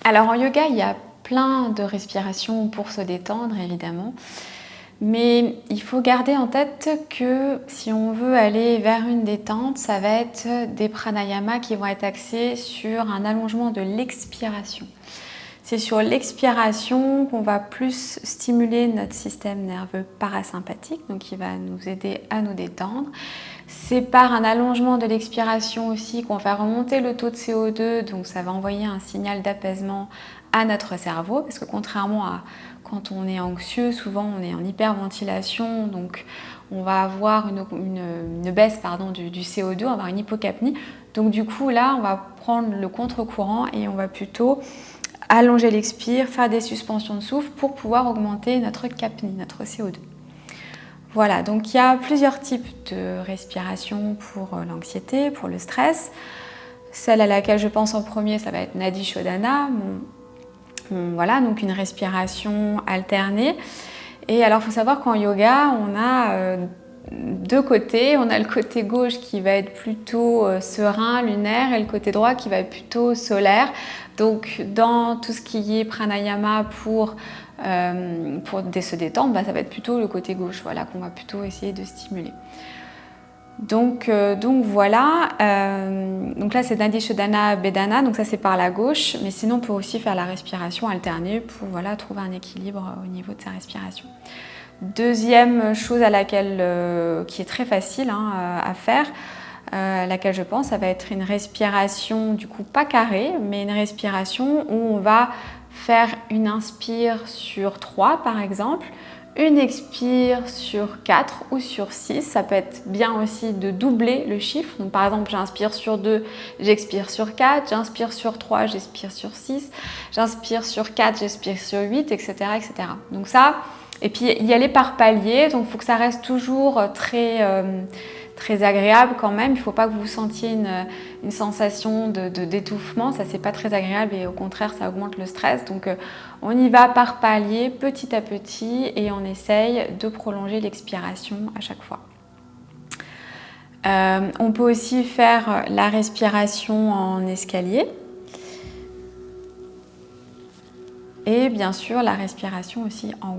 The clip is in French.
Alors en yoga, il y a plein de respirations pour se détendre, évidemment. Mais il faut garder en tête que si on veut aller vers une détente, ça va être des pranayamas qui vont être axés sur un allongement de l'expiration. C'est sur l'expiration qu'on va plus stimuler notre système nerveux parasympathique, donc qui va nous aider à nous détendre. C'est par un allongement de l'expiration aussi qu'on va remonter le taux de CO2, donc ça va envoyer un signal d'apaisement à notre cerveau, parce que contrairement à quand on est anxieux, souvent on est en hyperventilation, donc on va avoir une baisse du CO2, on va avoir une hypocapnie. Donc du coup là, on va prendre le contre-courant et on va plutôt allonger l'expire, faire des suspensions de souffle pour pouvoir augmenter notre capnie, notre CO2. Voilà, donc il y a plusieurs types de respiration pour l'anxiété, pour le stress. Celle à laquelle je pense en premier, ça va être Nadi Shodhana. Voilà, donc une respiration alternée. Et alors, il faut savoir qu'en yoga, on a deux côtés. On a le côté gauche qui va être plutôt serein, lunaire, et le côté droit qui va être plutôt solaire. Donc, dans tout ce qui est pranayama pour se détendre, ça va être plutôt le côté gauche, voilà, qu'on va plutôt essayer de stimuler. Donc voilà, donc là c'est Nadi Shodhana Bedhana, donc ça c'est par la gauche, mais sinon on peut aussi faire la respiration alternée pour voilà, trouver un équilibre au niveau de sa respiration. Deuxième chose à laquelle, qui est très facile à faire, à laquelle je pense, ça va être une respiration du coup pas carrée, mais une respiration où on va faire une inspire sur 3 par exemple, une expire sur 4 ou sur 6, ça peut être bien aussi de doubler le chiffre. Donc par exemple, j'inspire sur 2, j'expire sur 4, j'inspire sur 3, j'expire sur 6, j'inspire sur 4, j'expire sur 8, etc., etc. Donc ça, et puis y aller par palier, donc il faut que ça reste toujours très agréable quand même. Il ne faut pas que vous sentiez une sensation d'étouffement, ça c'est pas très agréable et au contraire ça augmente le stress. Donc on y va par palier, petit à petit, et on essaye de prolonger l'expiration à chaque fois. On peut aussi faire la respiration en escalier et bien sûr la respiration aussi en haut.